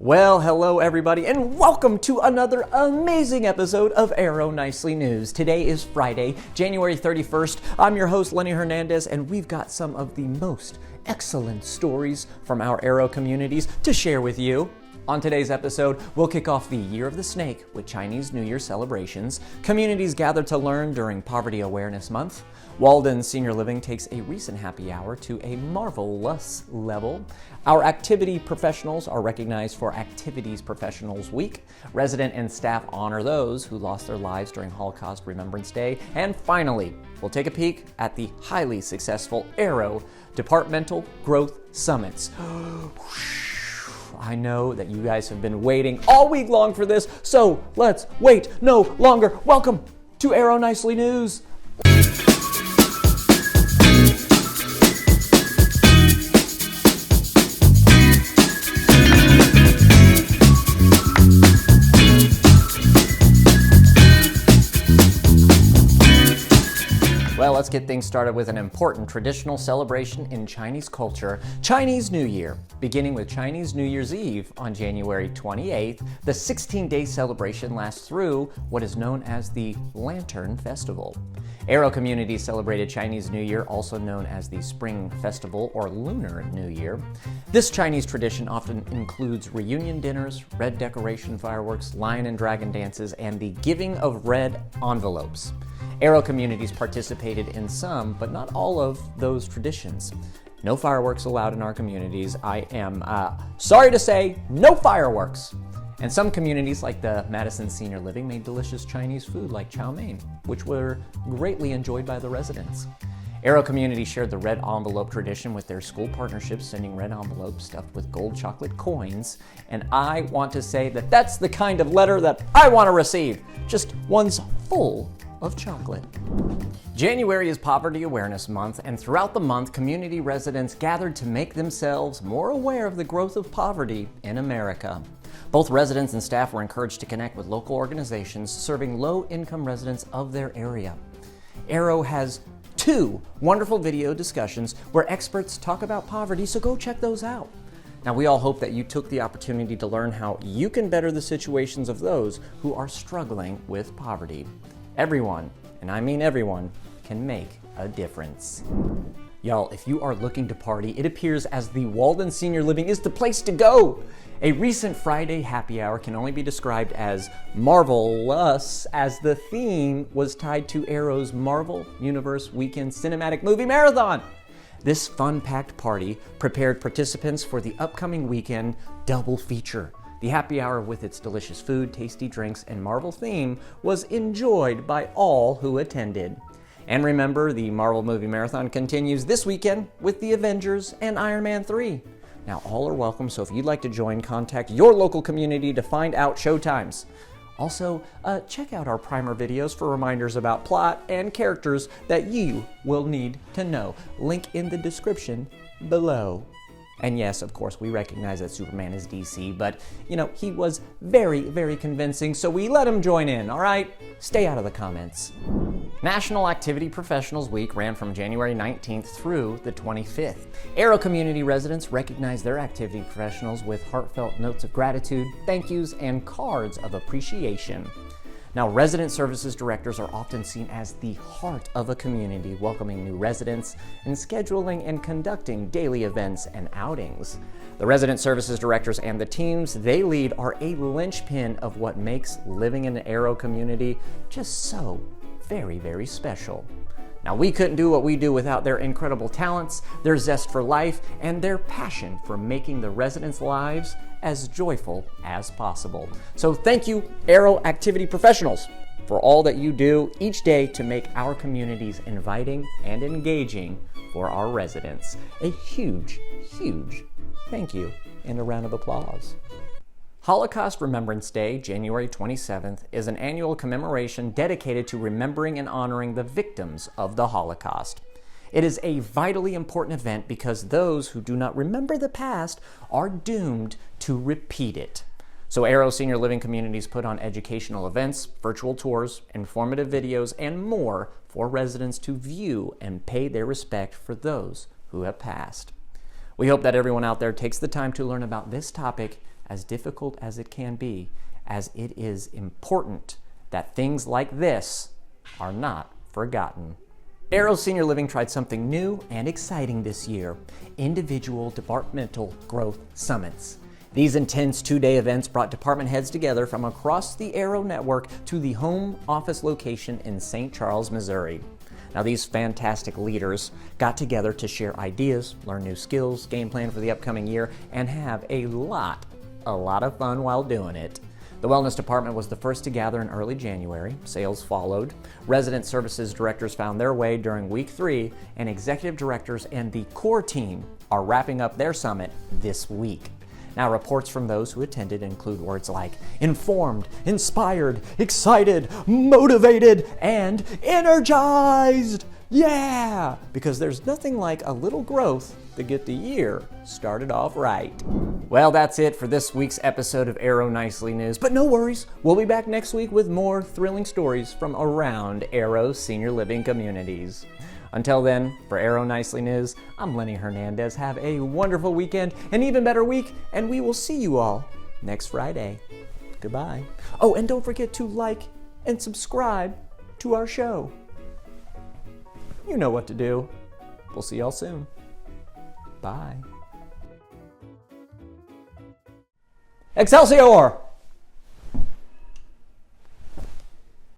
Well, hello everybody, and welcome to another amazing episode of Arrow Nicely News. Today is Friday, January 31st. I'm your host, Lenny Hernandez, and we've got some of the most excellent stories from our Arrow communities to share with you. On today's episode, we'll kick off the Year of the Snake with Chinese New Year celebrations. Communities gather to learn during Poverty Awareness Month. Walden Senior Living takes a recent happy hour to a Marvel-ous level. Our activity professionals are recognized for Activities Professionals Week. Resident and staff honor those who lost their lives during Holocaust Remembrance Day. And finally, we'll take a peek at the highly successful Arrow Departmental Growth Summits. I know that you guys have been waiting all week long for this, so let's wait no longer. Welcome to Arrow Nicely News. Well, let's get things started with an important traditional celebration in Chinese culture, Chinese New Year. Beginning with Chinese New Year's Eve on January 28th, the 16-day celebration lasts through what is known as the Lantern Festival. Arrow communities celebrated Chinese New Year, also known as the Spring Festival or Lunar New Year. This Chinese tradition often includes reunion dinners, red decoration fireworks, lion and dragon dances, and the giving of red envelopes. Arrow communities participated in some, but not all of those traditions. No fireworks allowed in our communities. I am sorry to say, no fireworks. And some communities, like the Madison Senior Living, made delicious Chinese food like chow mein, which were greatly enjoyed by the residents. Arrow community shared the red envelope tradition with their school partnerships, sending red envelopes stuffed with gold chocolate coins. And I want to say that that's the kind of letter that I want to receive. Just one's full of chocolate. January is Poverty Awareness Month, and throughout the month, community residents gathered to make themselves more aware of the growth of poverty in America. Both residents and staff were encouraged to connect with local organizations serving low-income residents of their area. Arrow has 2 wonderful video discussions where experts talk about poverty, so go check those out. Now, we all hope that you took the opportunity to learn how you can better the situations of those who are struggling with poverty. Everyone, and I mean everyone, can make a difference. Y'all, if you are looking to party, it appears as the Walden Senior Living is the place to go. A recent Friday happy hour can only be described as Marvel-ous, as the theme was tied to Arrow's Marvel Universe Weekend Cinematic Movie Marathon. This fun-packed party prepared participants for the upcoming weekend double feature. The happy hour, with its delicious food, tasty drinks, and Marvel theme, was enjoyed by all who attended. And remember, the Marvel Movie Marathon continues this weekend with the Avengers and Iron Man 3. Now, all are welcome, so if you'd like to join, contact your local community to find out showtimes. Also, check out our primer videos for reminders about plot and characters that you will need to know. Link in the description below. And yes, of course, we recognize that Superman is DC, but, he was very, very convincing, so we let him join in, all right? Stay out of the comments. National Activity Professionals Week ran from January 19th through the 25th. Arrow community residents recognized their activity professionals with heartfelt notes of gratitude, thank yous, and cards of appreciation. Now, resident services directors are often seen as the heart of a community, welcoming new residents and scheduling and conducting daily events and outings. The resident services directors and the teams they lead are a linchpin of what makes living in the Arrow community just so very, very special. Now, we couldn't do what we do without their incredible talents, their zest for life, and their passion for making the residents' lives as joyful as possible. So thank you, Arrow Activity Professionals, for all that you do each day to make our communities inviting and engaging for our residents. A huge, huge thank you and a round of applause. Holocaust Remembrance Day, January 27th, is an annual commemoration dedicated to remembering and honoring the victims of the Holocaust. It is a vitally important event because those who do not remember the past are doomed to repeat it. So Arrow Senior Living communities put on educational events, virtual tours, informative videos, and more for residents to view and pay their respect for those who have passed. We hope that everyone out there takes the time to learn about this topic as difficult as it can be, as it is important that things like this are not forgotten. Arrow Senior Living tried something new and exciting this year: individual departmental growth summits. These intense two-day events brought department heads together from across the Arrow network to the home office location in St. Charles, Missouri. Now, these fantastic leaders got together to share ideas, learn new skills, game plan for the upcoming year, and have a lot of fun while doing it. The Wellness Department was the first to gather in early January. Sales followed. Resident Services Directors found their way during Week 3, and Executive Directors and the core team are wrapping up their summit this week. Now, reports from those who attended include words like informed, inspired, excited, motivated, and energized. Yeah! Because there's nothing like a little growth to get the year started off right. Well, that's it for this week's episode of Arrow Nicely News. But no worries, we'll be back next week with more thrilling stories from around Arrow's senior living communities. Until then, for Arrow Nicely News, I'm Lenny Hernandez. Have a wonderful weekend, an even better week, and we will see you all next Friday. Goodbye. Oh, and don't forget to like and subscribe to our show. You know what to do. We'll see y'all soon. Bye. Excelsior!